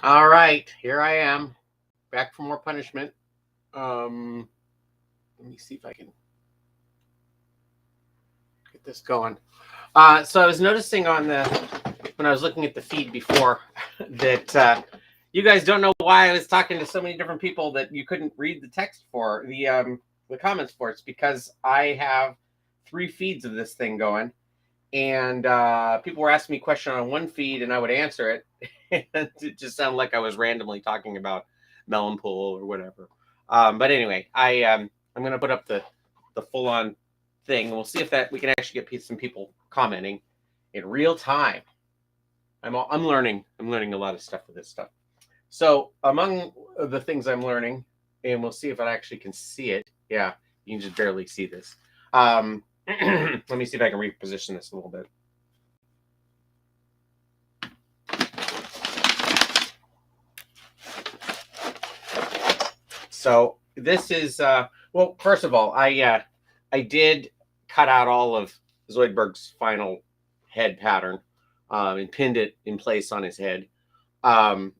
All right, here I am, back for more punishment. Let me see if I can get this going. So I was noticing when I was looking at the feed before that you guys don't know why I was talking to so many different people that you couldn't read the text for the comments for. It's because I have 3 feeds of this thing going, and people were asking me a question on one feed, and I would answer it. And it just sounded like I was randomly talking about melon pool or whatever. But anyway, I'm going to put up the full on thing, and we'll see if we can actually get some people commenting in real time. I'm learning a lot of stuff with this stuff. So among the things I'm learning, and we'll see if I actually can see it. Yeah, you can just barely see this. Let me see if I can reposition this a little bit. So this is well, first of all, I did cut out all of Zoidberg's final head pattern and pinned it in place on his head. The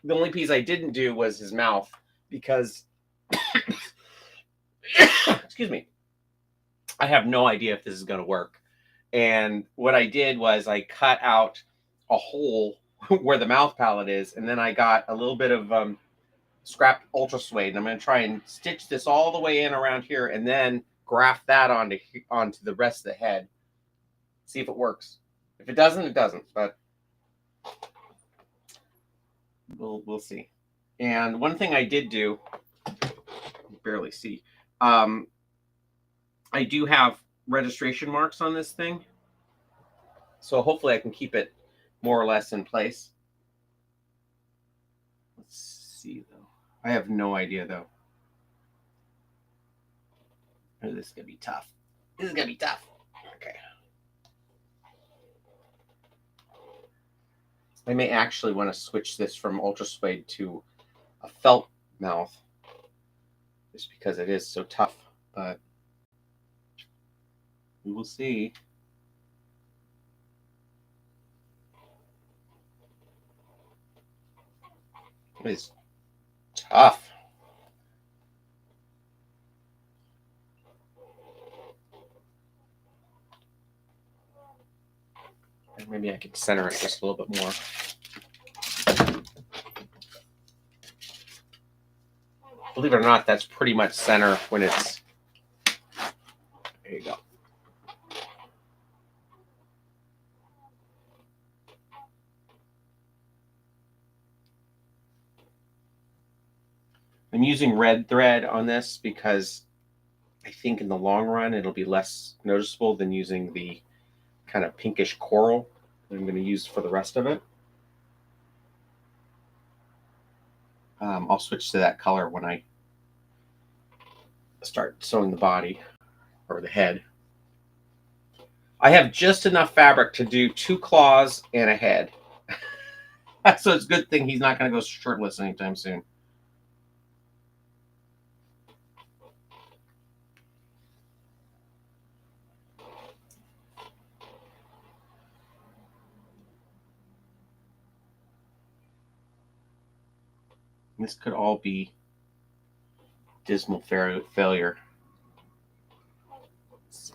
only piece I didn't do was his mouth because excuse me, I have no idea if this is going to work. And what I did was I cut out a hole where the mouth palette is, and then I got a little bit of scrap ultra suede, and I'm going to try and stitch this all the way in around here, and then graft that onto the rest of the head. See if it works. If it doesn't, it doesn't. But we'll see. And one thing I did do, barely see, I do have registration marks on this thing, so hopefully I can keep it more or less in place. Let's see though. I have no idea though. Oh, this is gonna be tough. This is gonna be tough. Okay. I may actually want to switch this from ultra suede to a felt mouth, just because it is so tough. But we will see. It is tough. Maybe I could center it just a little bit more. Believe it or not, that's pretty much center when it's... There you go. I'm using red thread on this because I think in the long run it'll be less noticeable than using the kind of pinkish coral that I'm going to use for the rest of it. I'll switch to that color when I start sewing the body or the head. I have just enough fabric to do 2 claws and a head. So it's a good thing he's not going to go shirtless anytime soon. This could all be dismal failure. Let's see.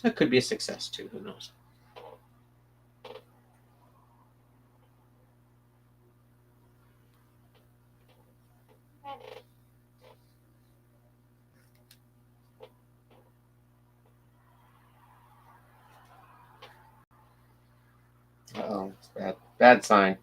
That could be a success too, who knows? Uh-oh, it's bad. Bad sign.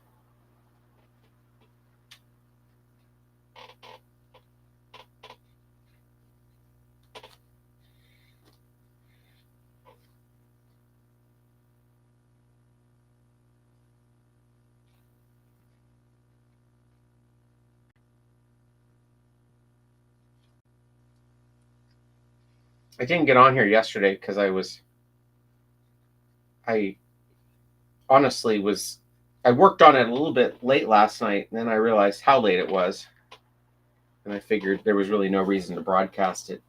I didn't get on here yesterday because I honestly I worked on it a little bit late last night, and then I realized how late it was, and I figured there was really no reason to broadcast it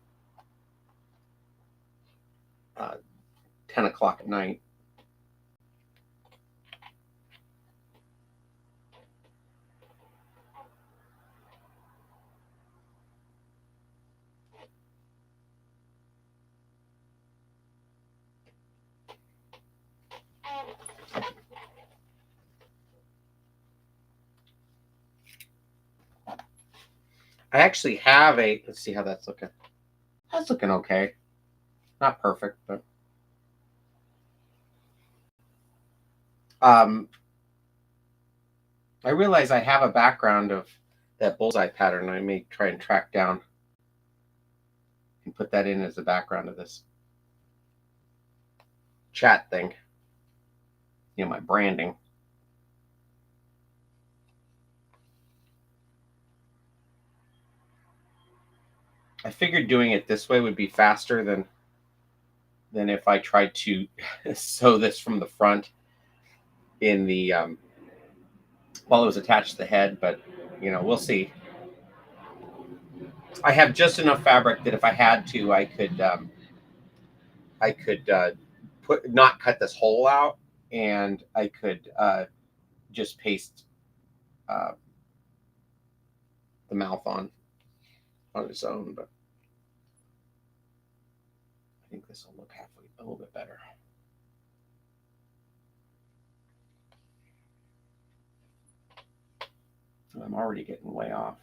10 o'clock at night. I actually have let's see how that's looking. That's looking okay. Not perfect, but I realize I have a background of that bullseye pattern. I may try and track down and put that in as the background of this chat thing. My branding. I figured doing it this way would be faster than if I tried to sew this from the front in the while it was attached to the head, but we'll see. I have just enough fabric that if I had to, I could not cut this hole out, and I could just paste the mouth on its own, but I think this will look halfway a little bit better. I'm already getting way off.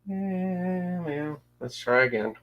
Yeah, let's try again.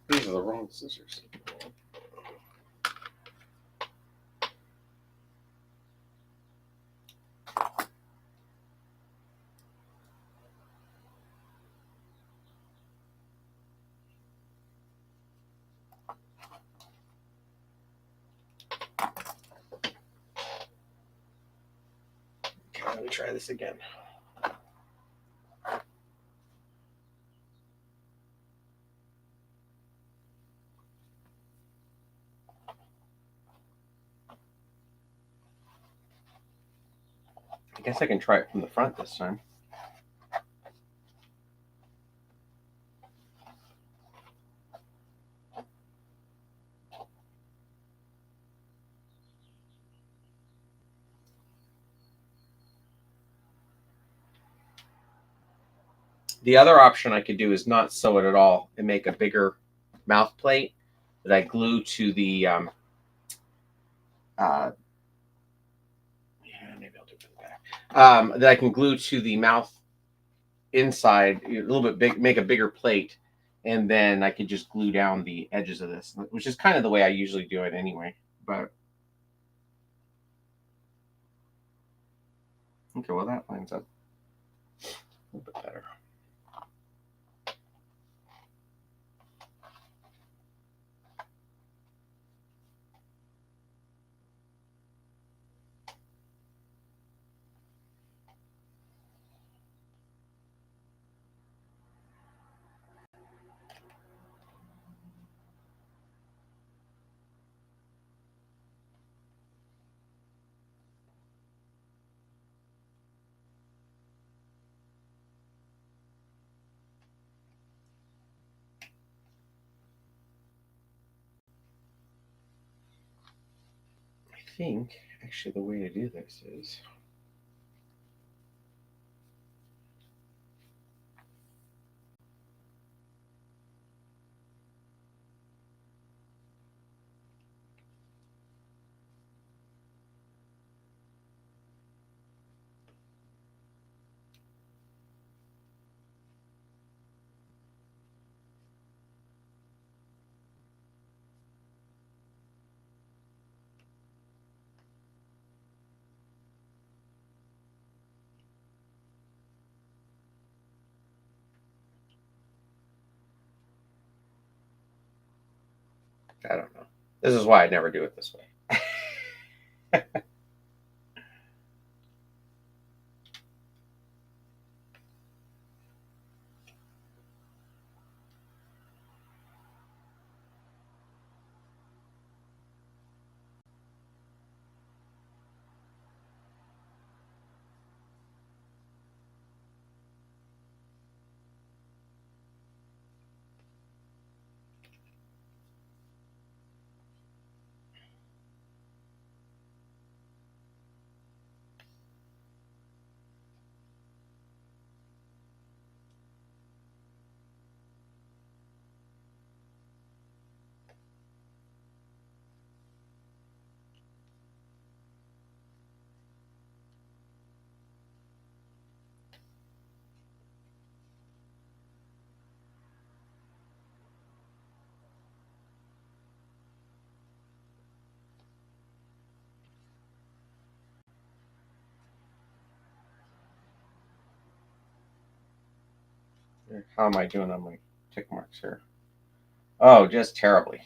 These are the wrong scissors. Okay, let me try this again. I guess I can try it from the front this time. The other option I could do is not sew it at all and make a bigger mouth plate that I glue to the yeah, maybe I'll do it from the back. That I can glue to the mouth inside a little bit big, make a bigger plate, and then I could just glue down the edges of this, which is kind of the way I usually do it anyway. But okay, well that lines up a little bit better. think actually the way to do this is I don't know. This is why I never do it this way. How am I doing on my tick marks here? Oh, just terribly.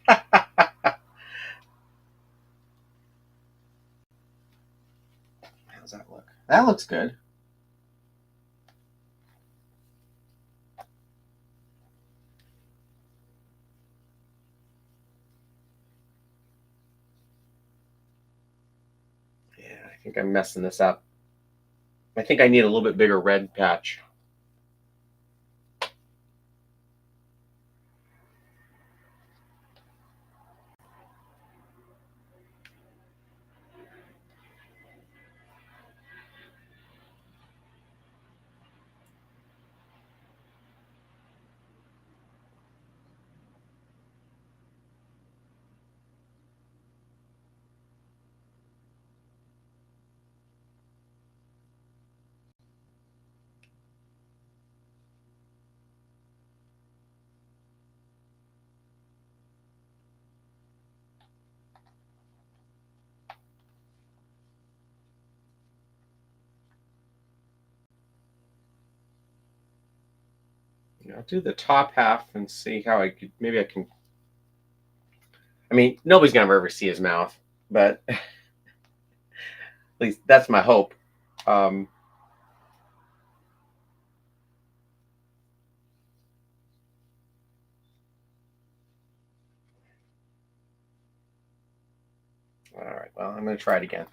How's that look? That looks good. Yeah, I think I'm messing this up. I think I need a little bit bigger red patch. I'll do the top half and see how I could. Maybe I can. I mean, nobody's gonna ever see his mouth, but at least that's my hope. All right. Well, I'm gonna try it again.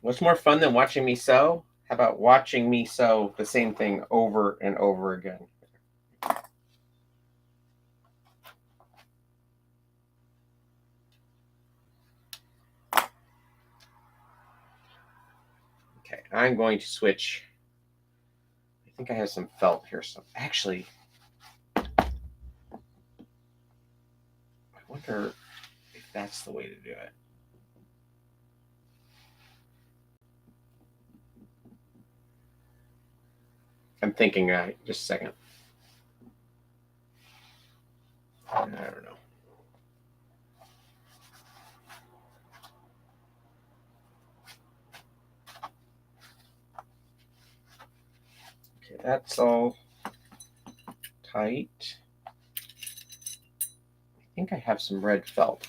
What's more fun than watching me sew? How about watching me sew the same thing over and over again? Okay, I'm going to switch. I think I have some felt here. So actually, I wonder if that's the way to do it. I'm thinking, just a second. I don't know. Okay, that's all tight. I think I have some red felt.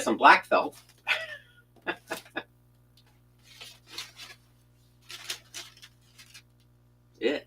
Some black felt. Yeah.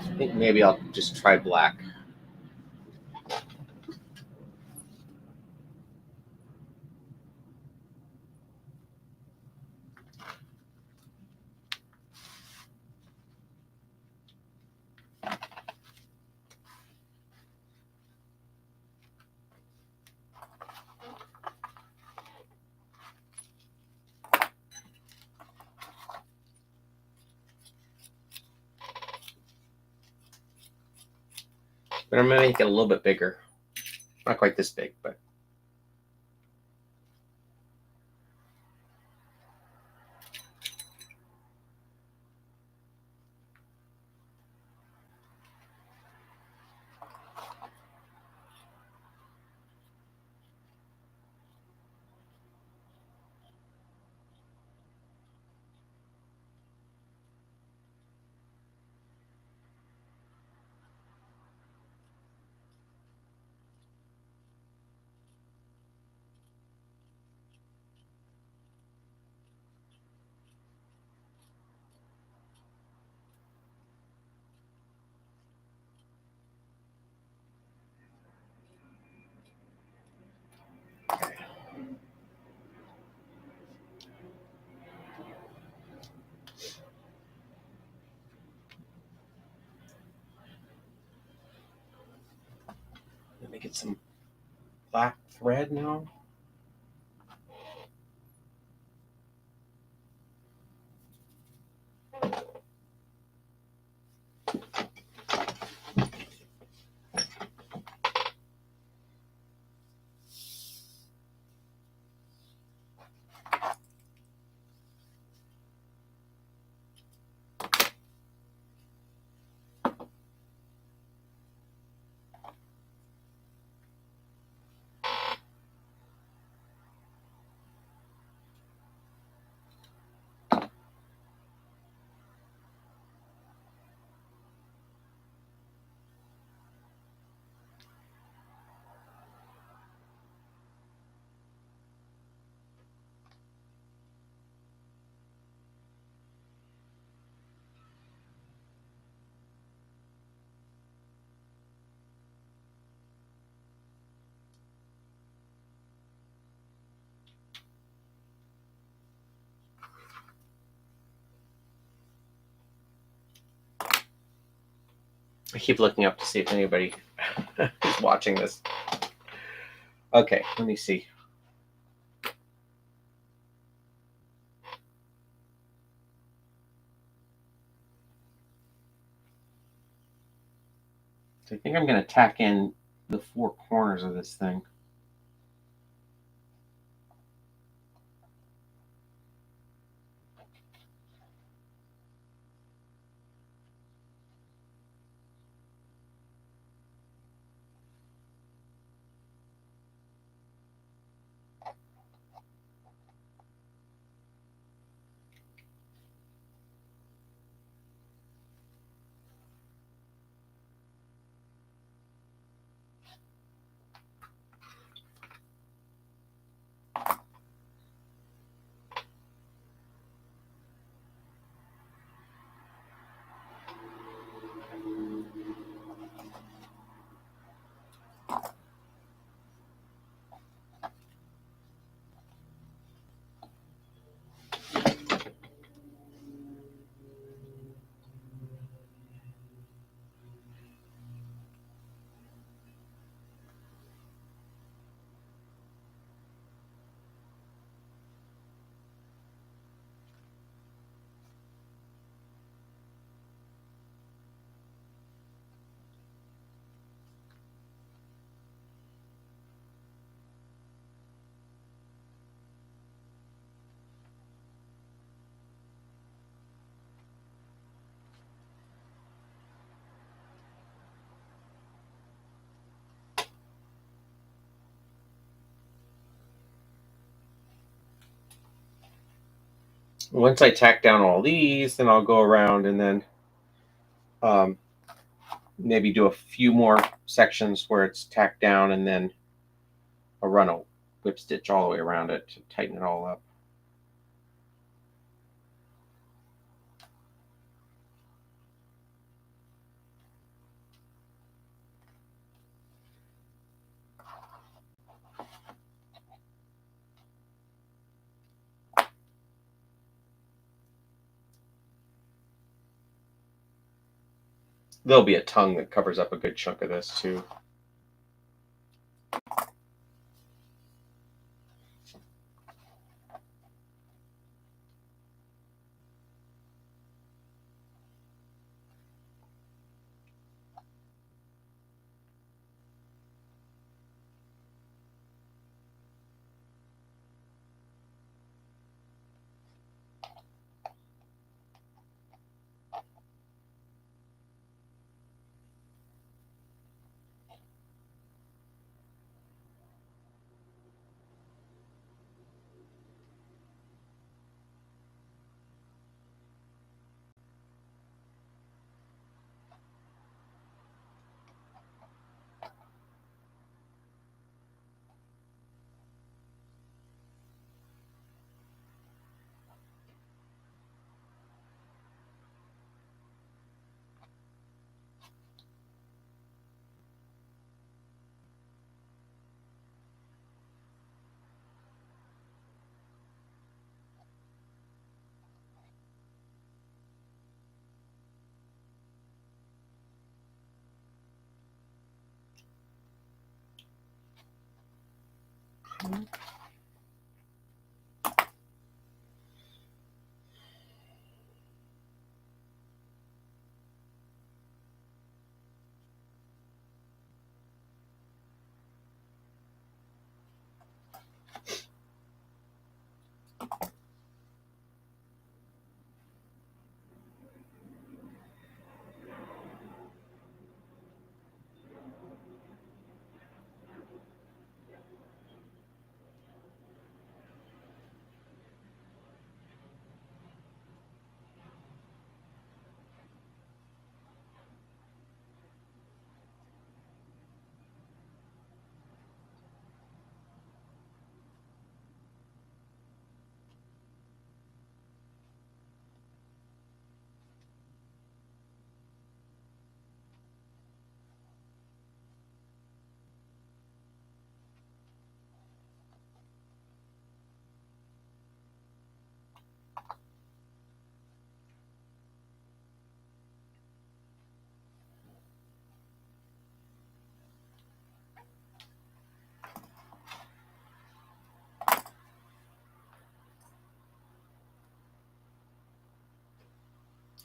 I think maybe I'll just try black. But I'm going to make it a little bit bigger. Not quite this big, but. Let me get some black thread now. I keep looking up to see if anybody is watching this. Okay, let me see. So I think I'm going to tack in the four corners of this thing. Once I tack down all these, then I'll go around and then maybe do a few more sections where it's tacked down, and then I'll run a whip stitch all the way around it to tighten it all up. There'll be a tongue that covers up a good chunk of this too.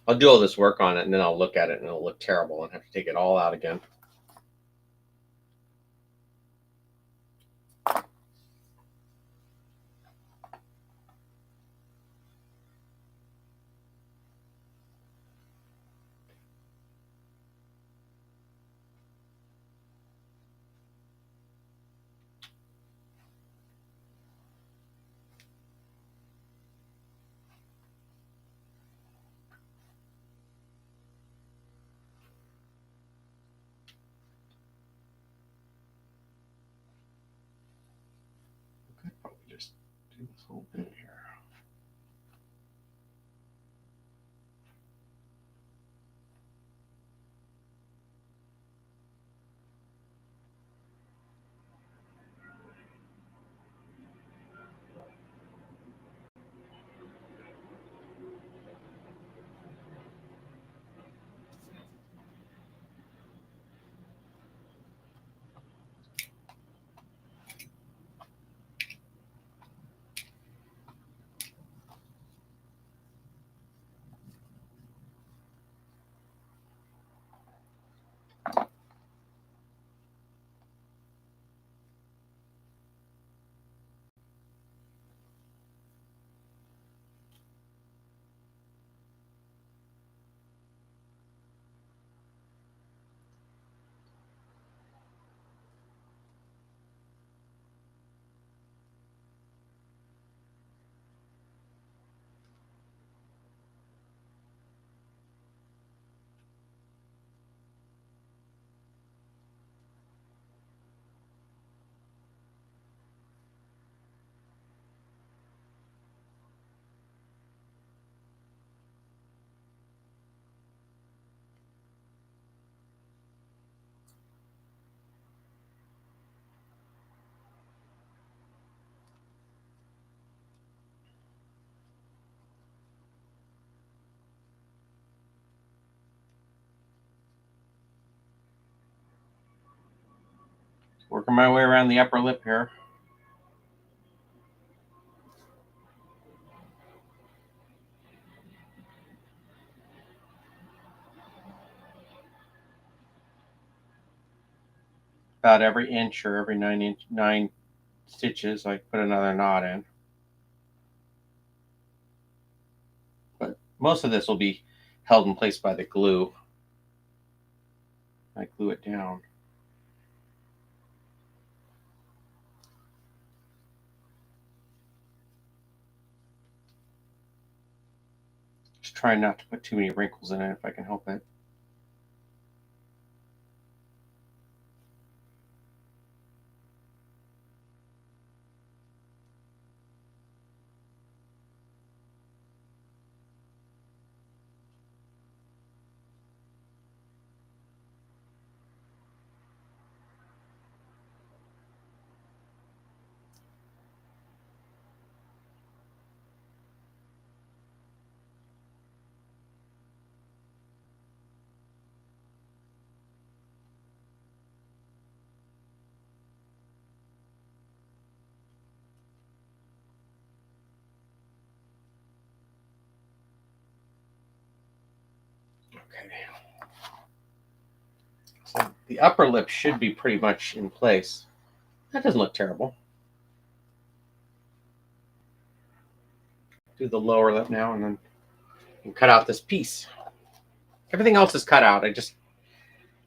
I'll do all this work on it, and then I'll look at it, and it'll look terrible, and have to take it all out again. Probably just do this whole thing here. Working my way around the upper lip here. About every inch or every 9 stitches, I put another knot in. But most of this will be held in place by the glue. I glue it down. Just trying not to put too many wrinkles in it if I can help it. Okay. So the upper lip should be pretty much in place. That doesn't look terrible. Do the lower lip now and then cut out this piece. Everything else is cut out.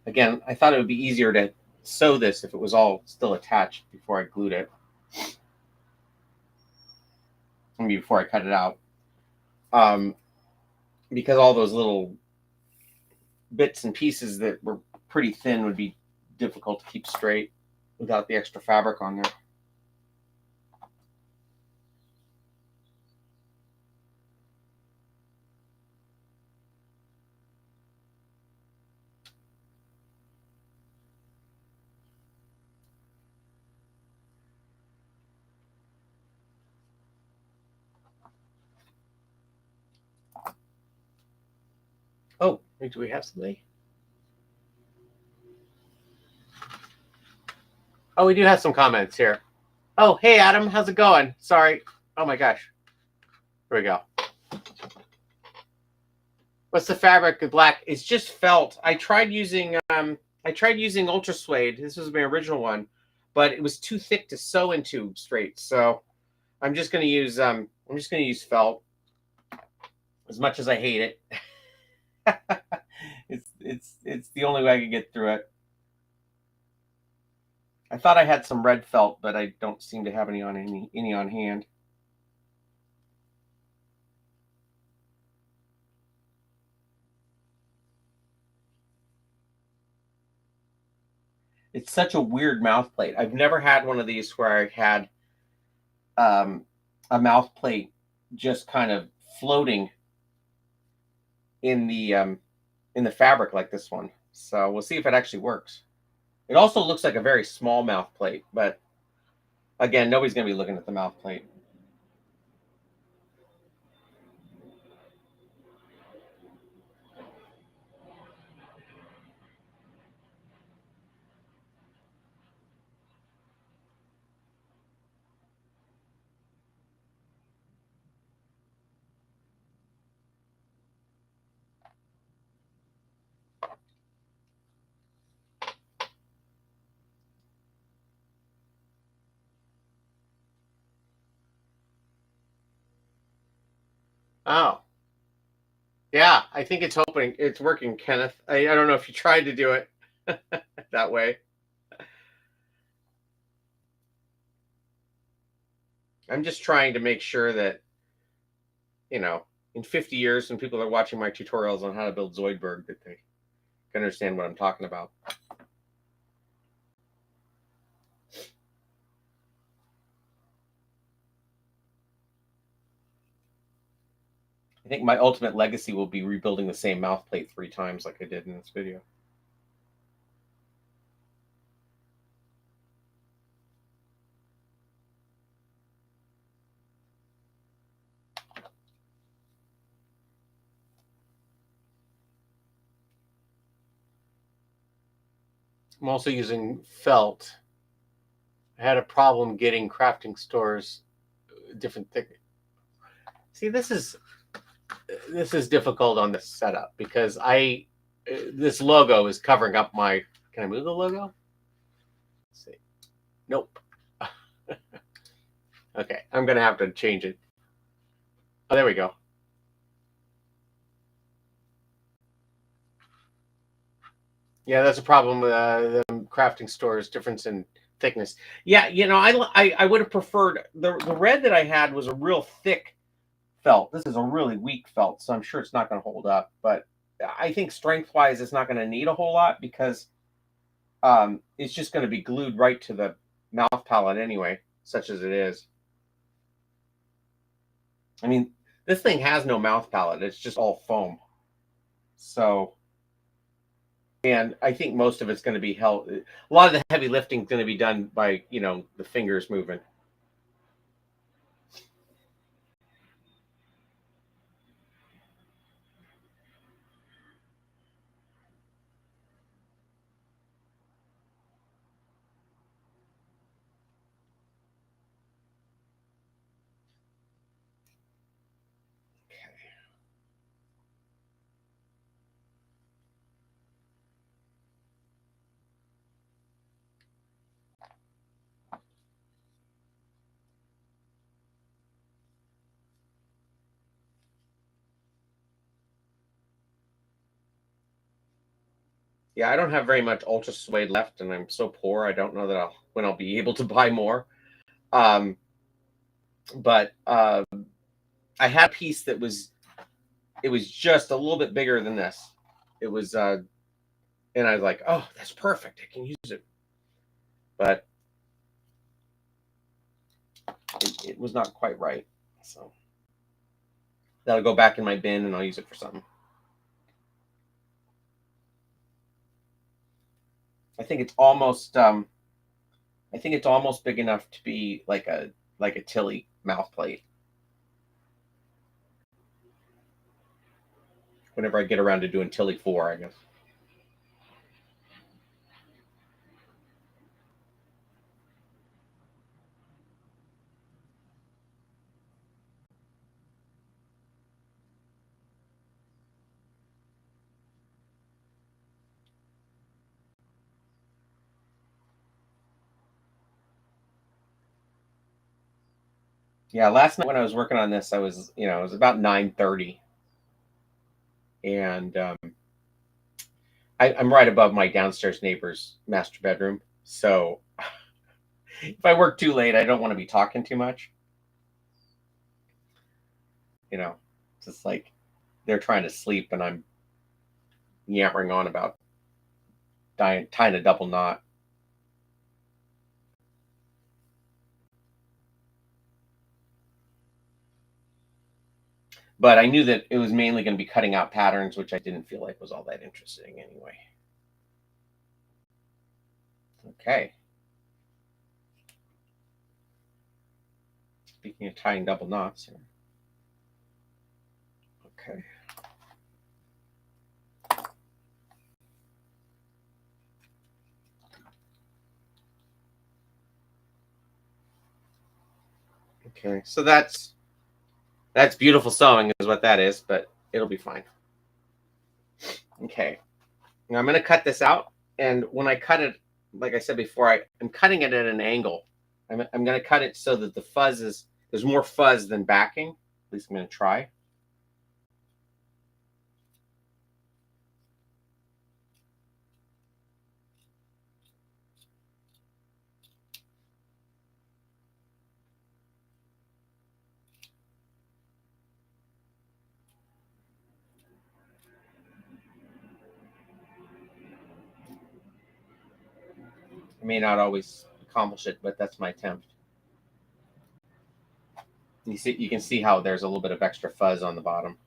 Again, I thought it would be easier to sew this if it was all still attached before I glued it. I mean, before I cut it out. Because all those little bits and pieces that were pretty thin would be difficult to keep straight without the extra fabric on there. Oh, do we have somebody? Oh, we do have some comments here. Oh, hey, Adam. How's it going? Sorry. Oh, my gosh. Here we go. What's the fabric of black? It's just felt. I tried using Ultra Suede. This was my original one, but it was too thick to sew into straight. So I'm just gonna use felt. As much as I hate it, it's the only way I can get through it. I thought I had some red felt, but I don't seem to have any on hand. It's such a weird mouth plate. I've never had one of these where I had a mouth plate just kind of floating in the fabric like this one. So we'll see if it actually works. It also looks like a very small mouth plate, but again, nobody's going to be looking at the mouth plate. Oh, yeah, I think it's opening. It's working, Kenneth. I don't know if you tried to do it that way. I'm just trying to make sure that, in 50 years, when people are watching my tutorials on how to build Zoidberg, that they can understand what I'm talking about. I think my ultimate legacy will be rebuilding the same mouth plate 3 times like I did in this video. I'm also using felt I had a problem getting crafting stores different thick. See, this is difficult on this setup because this logo is covering up my. Can I move the logo? Let's see. Nope. Okay, I'm gonna have to change it. Oh, there we go. Yeah, that's a problem with the crafting stores difference in thickness. Yeah, I would have preferred the red that I had was a real thick felt. This is a really weak felt, so I'm sure it's not going to hold up. But I think strength wise, it's not going to need a whole lot because it's just going to be glued right to the mouth palate anyway, such as it is. I mean, this thing has no mouth palate; it's just all foam. So. And I think most of it's going to be held. A lot of the heavy lifting is going to be done by, the fingers moving. Yeah, I don't have very much ultra suede left, and I'm so poor. I don't know that when I'll be able to buy more. Um, but I had a piece that was just a little bit bigger than this. It was, and I was like, oh, that's perfect. I can use it. But it was not quite right. So that'll go back in my bin, and I'll use it for something. I think it's almost big enough to be like a Tilly mouth plate. Whenever I get around to doing Tilly 4, I guess. Yeah, last night when I was working on this, I was, it was about 9:30, and I'm right above my downstairs neighbor's master bedroom. So if I work too late, I don't want to be talking too much. You know, just like they're trying to sleep, and I'm yammering on about tying a double knot. But I knew that it was mainly going to be cutting out patterns, which I didn't feel like was all that interesting anyway. Okay. Speaking of tying double knots here. Okay. Okay, so that's beautiful sewing is what that is, but it'll be fine. Okay, now I'm going to cut this out, and when I cut it, like I said before, I'm cutting it at an angle. I'm going to cut it so that there's more fuzz than backing. At least I'm going to try. I may not always accomplish it, but that's my attempt. You can see how there's a little bit of extra fuzz on the bottom.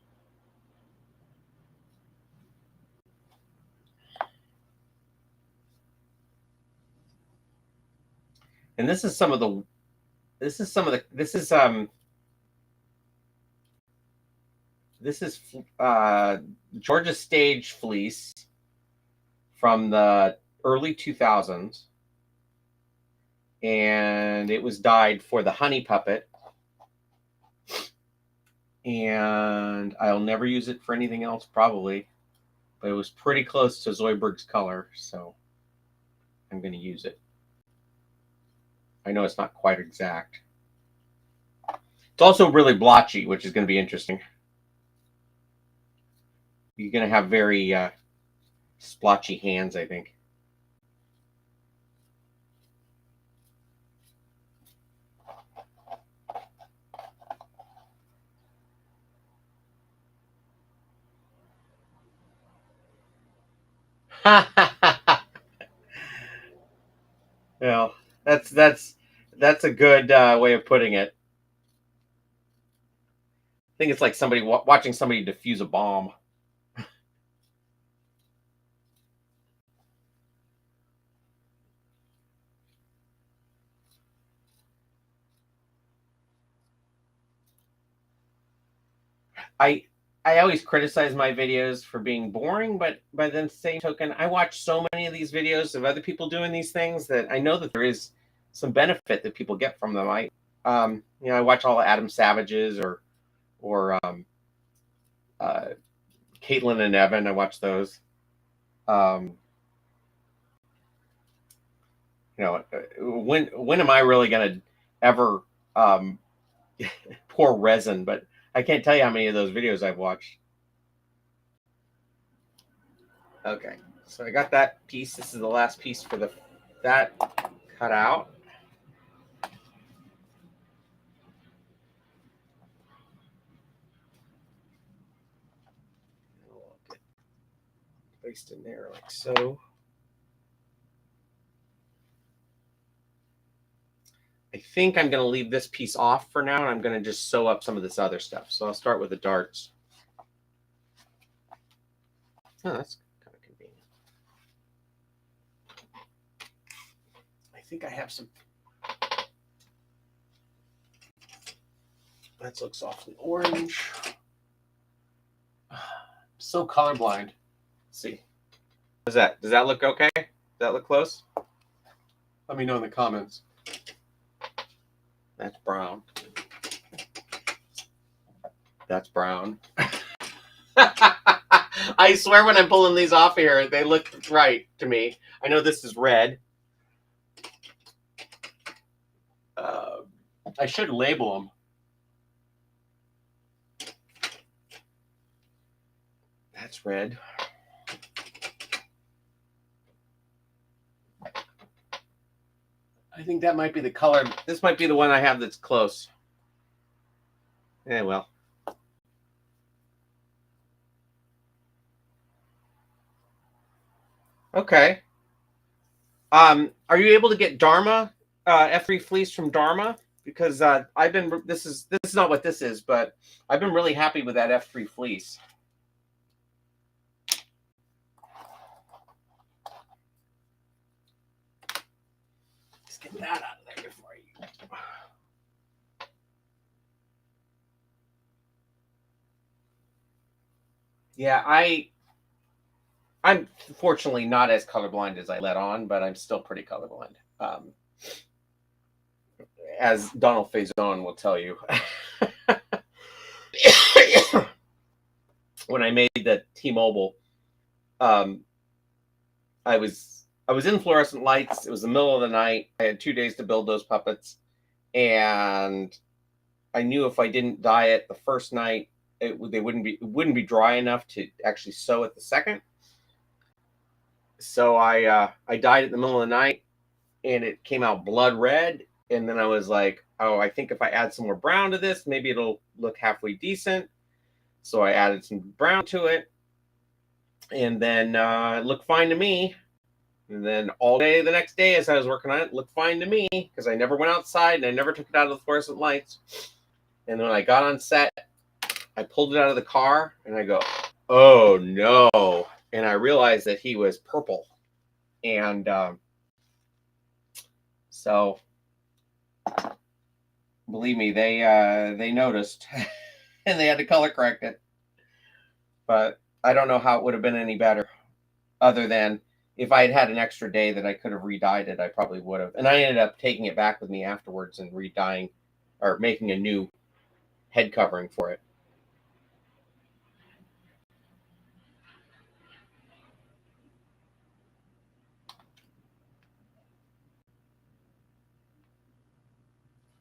And this is some of the this is Georgia stage fleece from the early 2000s. and it was dyed for the honey puppet. And I'll never use it for anything else probably, but it was pretty close to Zoidberg's color, so I'm going to use it. I know it's not quite exact. It's also really blotchy, which is going to be interesting. You're going to have very splotchy hands, I think. Well, that's a good way of putting it. I think it's like somebody watching somebody defuse a bomb. I always criticize my videos for being boring, but by the same token, I watch so many of these videos of other people doing these things that I know that there is some benefit that people get from them. I watch all Adam Savage's or Caitlin and Evan. I watch those. When am I really gonna ever pour resin? But I can't tell you how many of those videos I've watched. Okay, so I got that piece. This is the last piece for that cut out. Placed in there like so. I think I'm going to leave this piece off for now, and I'm going to just sew up some of this other stuff. So I'll start with the darts. Oh, that's kind of convenient. I think I have some. That looks awfully orange. I'm so colorblind. Let's see. Does that look okay? Does that look close? Let me know in the comments. That's brown. That's brown. I swear when I'm pulling these off here, they look right to me. I know this is red. I should label them. That's red. I think that might be the color. This might be the one I have that's close. Yeah, well. Okay. Are you able to get Dharma F3 fleece from Dharma? Because I've been this is not what this is, but I've been really happy with that F3 fleece. Let's get that out of there before you. Yeah, I'm fortunately not as colorblind as I let on, but I'm still pretty colorblind. As Donald Faison will tell you. When I made the T-Mobile, I was in fluorescent lights. It was the middle of the night. I had 2 days to build those puppets, and I knew if I didn't dye it the first night, it wouldn't be dry enough to actually sew it the second. So I dyed it in the middle of the night, and it came out blood red. And then I was like, oh, I think if I add some more brown to this, maybe it'll look halfway decent. So I added some brown to it, and then it looked fine to me. And then all day the next day as I was working on it, looked fine to me because I never went outside and I never took it out of the fluorescent lights. And when I got on set, I pulled it out of the car and I go, oh no. And I realized that he was purple. And so believe me, they noticed and they had to color correct it. But I don't know how it would have been any better other than if I had had an extra day that I could have re-dyed it, I probably would have. And I ended up taking it back with me afterwards and re-dyeing or making a new head covering for it.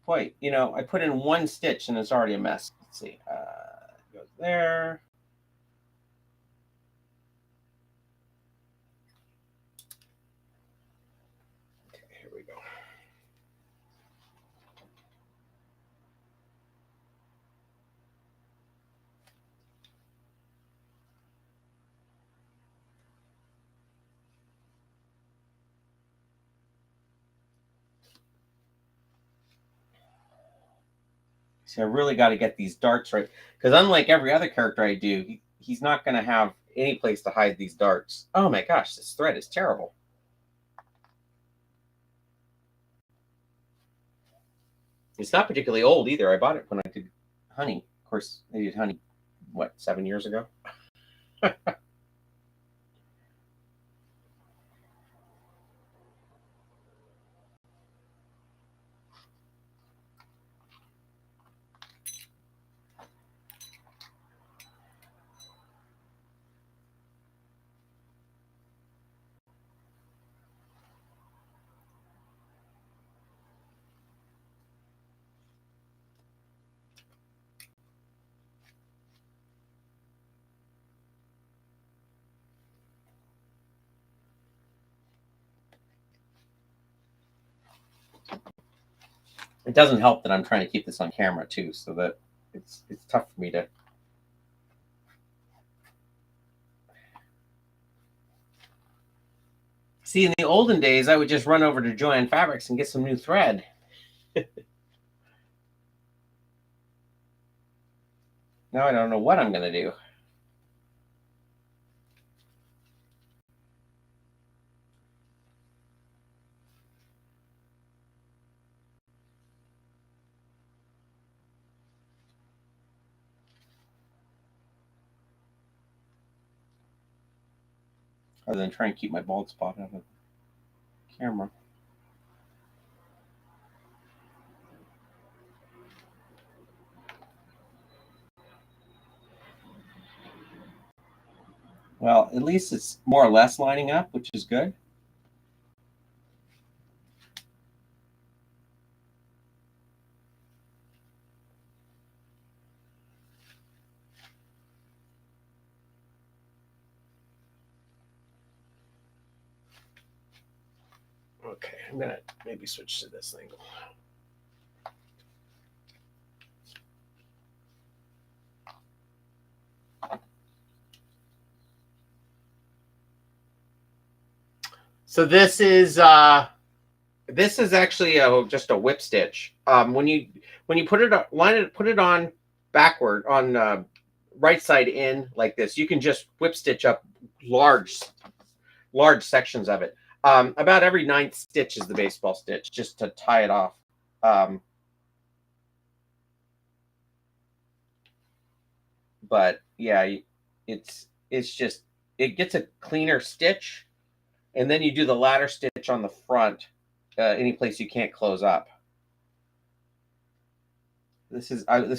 Boy, you know, I put in one stitch and it's already a mess. Let's see. It goes there. Okay, here we go. See, I really got to get these darts right, because unlike every other character I do, he's not going to have any place to hide these darts. Oh my gosh, this thread is terrible. It's not particularly old either. I bought it when I did honey. Of course, I did honey, what, 7 years ago? It doesn't help that I'm trying to keep this on camera too, so that it's tough for me to. See, in the olden days, I would just run over to Joann Fabrics and get some new thread. Now I don't know what I'm going to do. Other than trying to keep my bald spot out of the camera. Well, at least it's more or less lining up, which is good. Okay, I'm going to maybe switch to this thing. So this is actually just a whip stitch. When you put it on backward on right side in like this, you can just whip stitch up large sections of it. About every 9th stitch is the baseball stitch, just to tie it off. But yeah, it's just, it gets a cleaner stitch, and then you do the ladder stitch on the front, any place you can't close up. This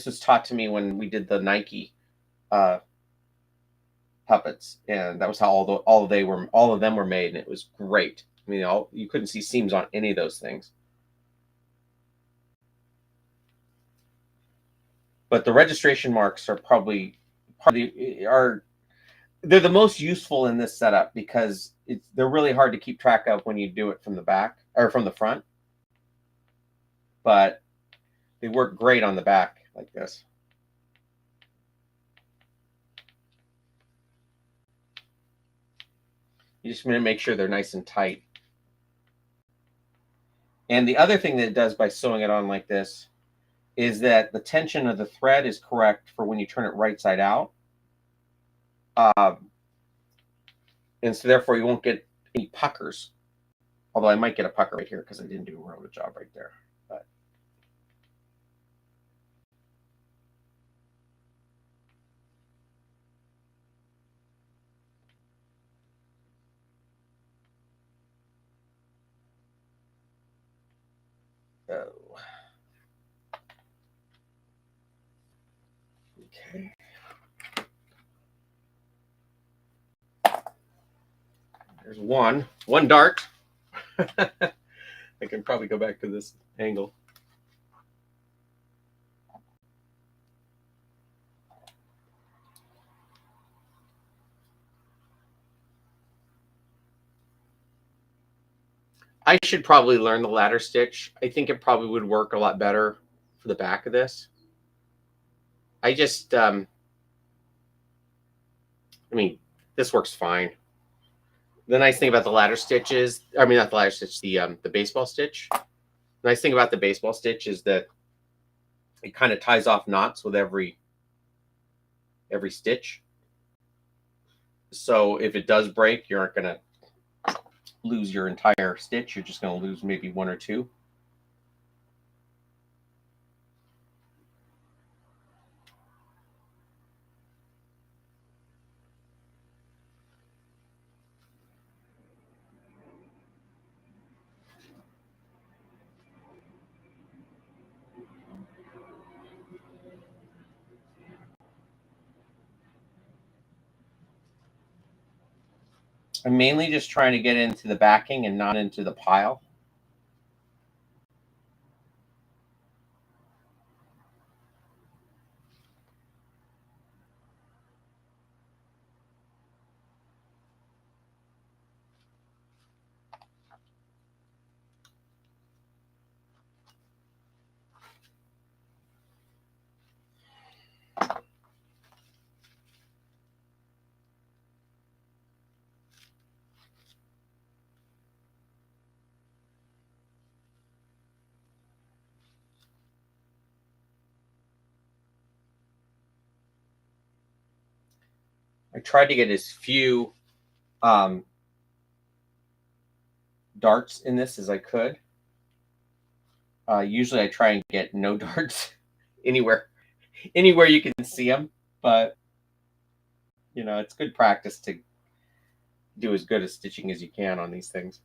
was taught to me when we did the Nike puppets, and that was how all of them were made, and it was great. I mean, you couldn't see seams on any of those things. But the registration marks are probably they're the most useful in this setup, because they're really hard to keep track of when you do it from the back or from the front. But they work great on the back like this. You just want to make sure they're nice and tight. And the other thing that it does by sewing it on like this is that the tension of the thread is correct for when you turn it right side out. And so therefore you won't get any puckers. Although I might get a pucker right here because I didn't do a real good job right there. But Oh. Okay. There's one dart. I can probably go back to this angle. I should probably learn the ladder stitch. I think it probably would work a lot better for the back of this. I just, I mean, this works fine. The nice thing about the ladder stitch is, I mean, not the ladder stitch, the baseball stitch. The nice thing about the baseball stitch is that it kind of ties off knots with every stitch. So if it does break, you aren't going to lose your entire stitch. You're just going to lose maybe one or two. I'm mainly just trying to get into the backing and not into the pile. I tried to get as few darts in this as I could. Usually I try and get no darts anywhere you can see them, but you know, it's good practice to do as good a stitching as you can on these things.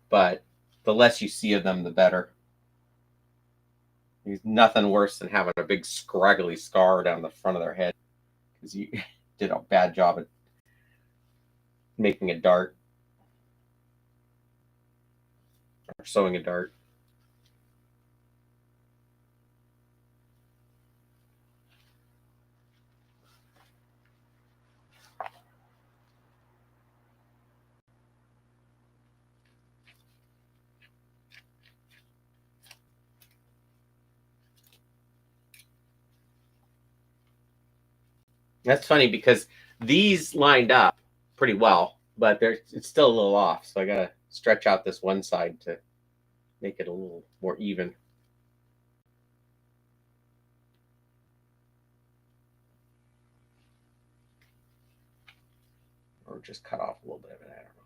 But the less you see of them, the better. There's nothing worse than having a big scraggly scar down the front of their head because you did a bad job at making a dart or sewing a dart. That's funny because these lined up pretty well, but it's still a little off. So I got to stretch out this one side to make it a little more even. Or just cut off a little bit of it. I don't know.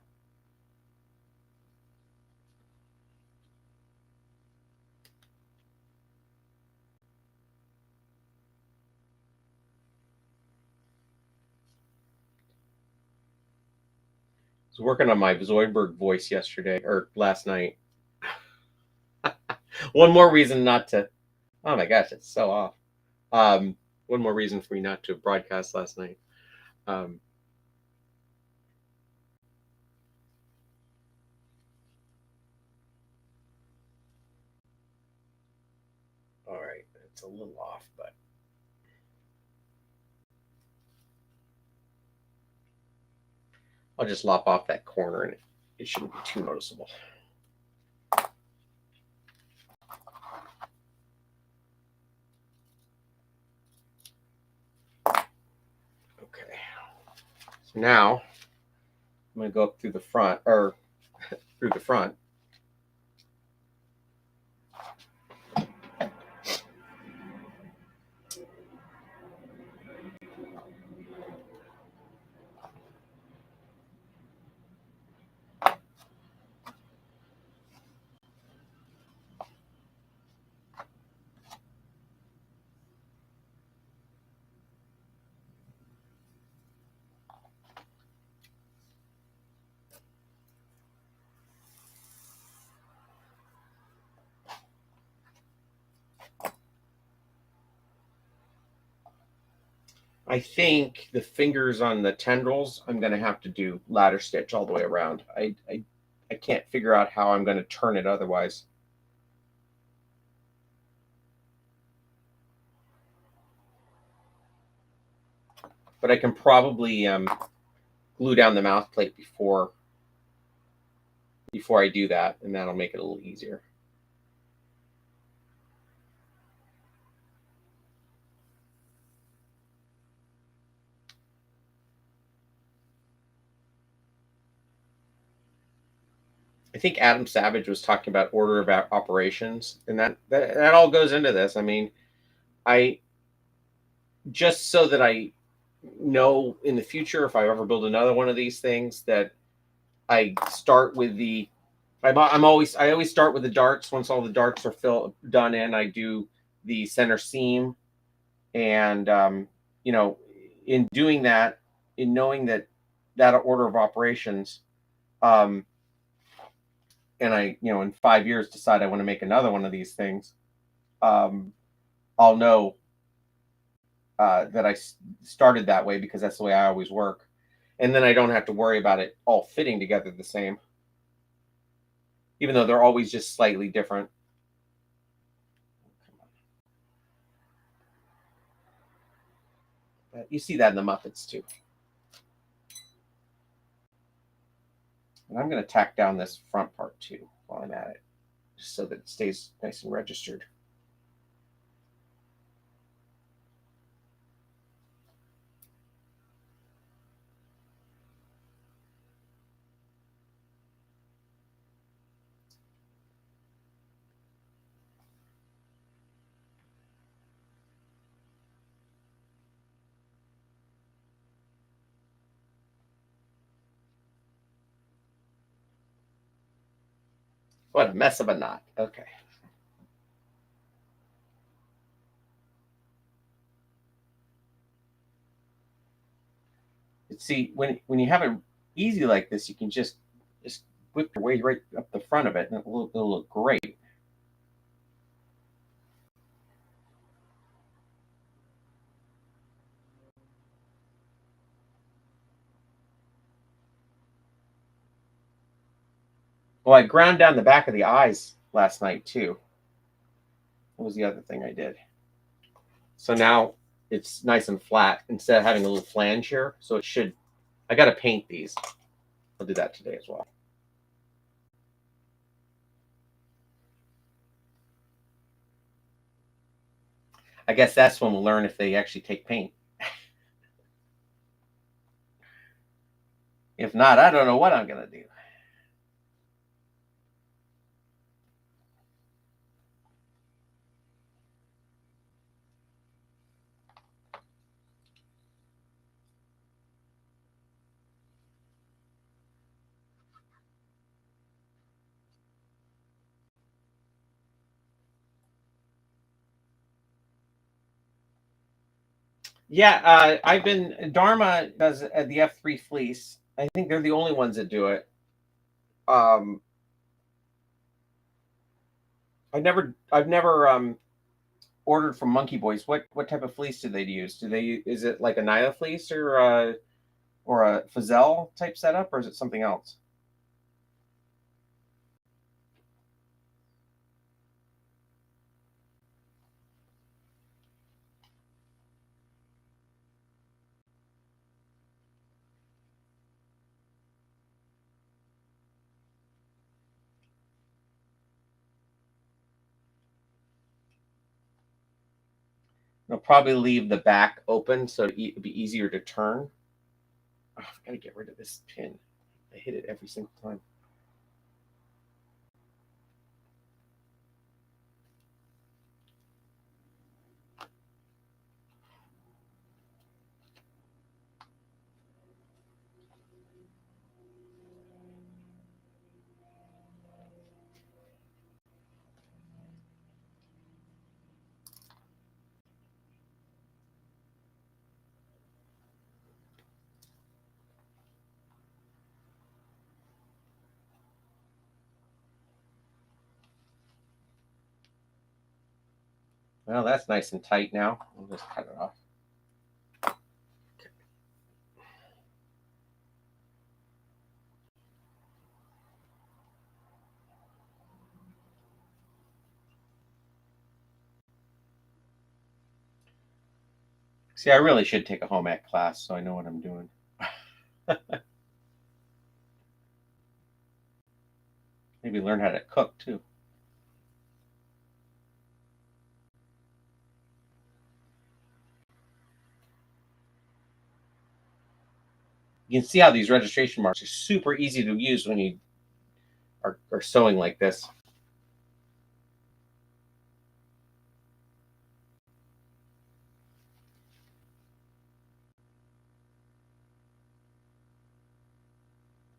I was working on my Zoidberg voice yesterday or last night. One more reason not to. Oh my gosh, it's so off. One more reason for me not to broadcast last night. All right, it's a little off, but I'll just lop off that corner and it shouldn't be too noticeable. Okay, so now I'm going to go up through the front, or through the front. I think the fingers on the tendrils, I'm going to have to do ladder stitch all the way around. I can't figure out how I'm going to turn it otherwise. But I can probably glue down the mouth plate before I do that, and that'll make it a little easier. I think Adam Savage was talking about order of operations, and that all goes into this. I mean, I just so that I know in the future if I ever build another one of these things that I start with the I always start with the darts. Once all the darts are done in, I do the center seam, and in doing that, in knowing that order of operations, and I in 5 years decide I want to make another one of these things, I'll know that I started that way because that's the way I always work, and then I don't have to worry about it all fitting together the same, even though they're always just slightly different. You see that in the Muppets too. And I'm going to tack down this front part too while I'm at it, just so that it stays nice and registered. What a mess of a knot. Okay. See, when you have it easy like this, you can just whip your way right up the front of it, and it'll look great. Well, I ground down the back of the eyes last night too. What was the other thing I did? So now it's nice and flat instead of having a little flange here. So it should. I got to paint these. I'll do that today as well. I guess that's when we'll learn if they actually take paint. If not, I don't know what I'm going to do. Yeah, I've been Dharma does the F3 fleece. I think they're the only ones that do it. Um, I've never ordered from Monkey Boys. What type of fleece do they use? Is it like a Nylon fleece or a Fazelle type setup, or is it something else? I'll probably leave the back open so it'd be easier to turn. Oh, I've got to get rid of this pin. I hit it every single time. Well, that's nice and tight now. I'll just cut it off. See, I really should take a home ec class so I know what I'm doing. Maybe learn how to cook too. You can see how these registration marks are super easy to use when you are sewing like this.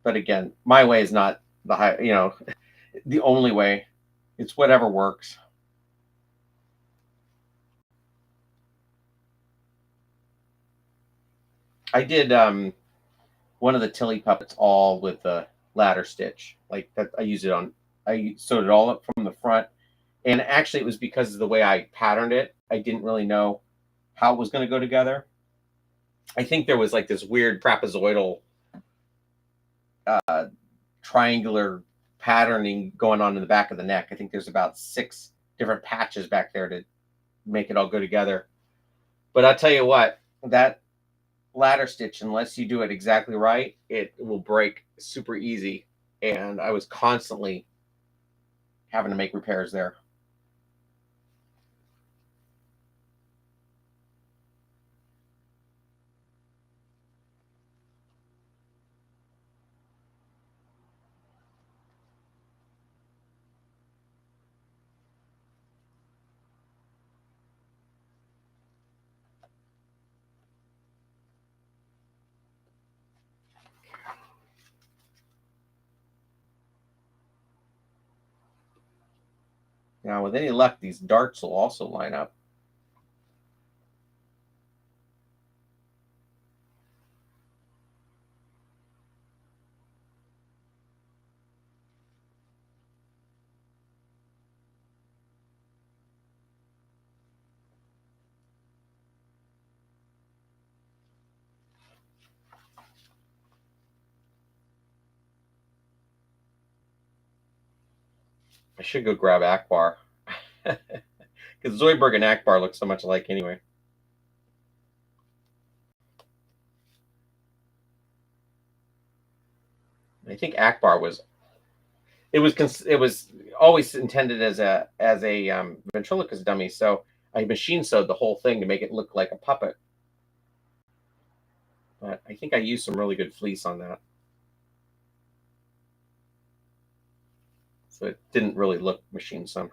But again, my way is not the high, the only way. It's whatever works. I did one of the Tilly puppets all with the ladder stitch. Like that, I sewed it all up from the front. And actually, it was because of the way I patterned it. I didn't really know how it was going to go together. I think there was like this weird trapezoidal triangular patterning going on in the back of the neck. I think there's about 6 different patches back there to make it all go together. But I'll tell you what, that ladder stitch, unless you do it exactly right, it will break super easy. And I was constantly having to make repairs there. Now, with any luck, these darts will also line up. I should go grab Akbar. Because Zoidberg and Akbar look so much alike anyway. I think Akbar was always intended as a ventriloquist dummy. So I machine sewed the whole thing to make it look like a puppet. But I think I used some really good fleece on that, so it didn't really look machine sewn.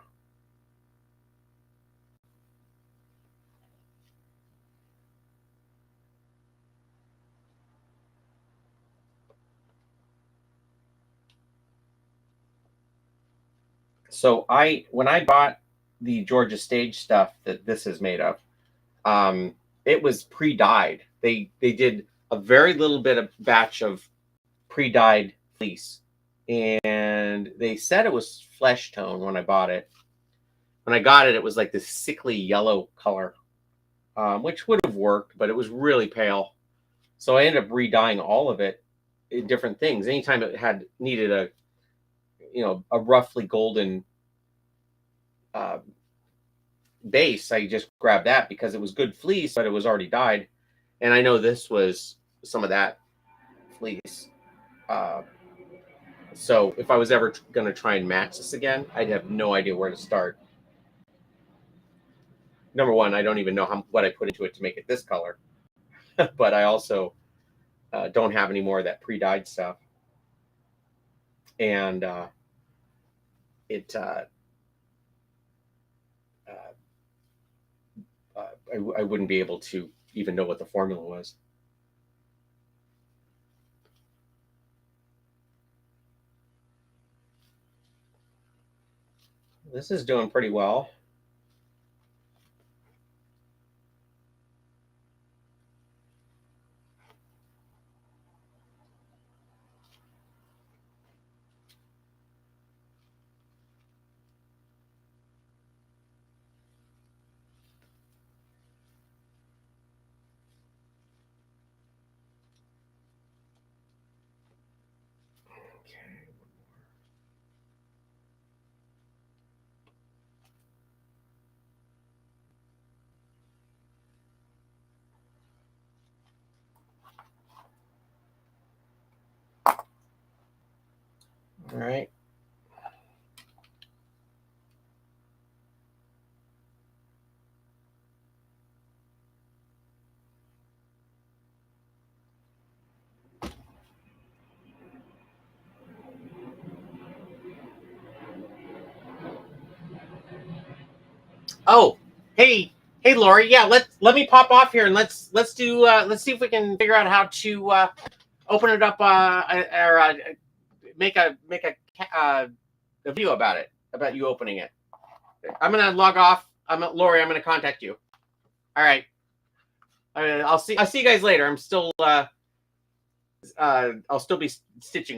So when I bought the Georgia stage stuff that this is made of, it was pre-dyed. They did a very little bit of batch of pre-dyed fleece, and they said it was flesh tone when I bought it. When I got it, it was like this sickly yellow color, which would have worked, but it was really pale. So I ended up re-dyeing all of it in different things. Anytime it had needed a roughly golden base, I just grabbed that because it was good fleece, but it was already dyed. And I know this was some of that fleece. So if I was ever going to try and match this again, I'd have no idea where to start. Number one, I don't even know what I put into it to make it this color. But I also don't have any more of that pre-dyed stuff. And it I wouldn't be able to even know what the formula was. This is doing pretty well. All right. Oh, hey, hey, Lori. Yeah, let me pop off here and let's do let's see if we can figure out how to open it up or make a a view about you opening it. I'm gonna log off. Lori. I'm gonna contact you. All right. I'll see you guys later. I'm still I'll still be stitching.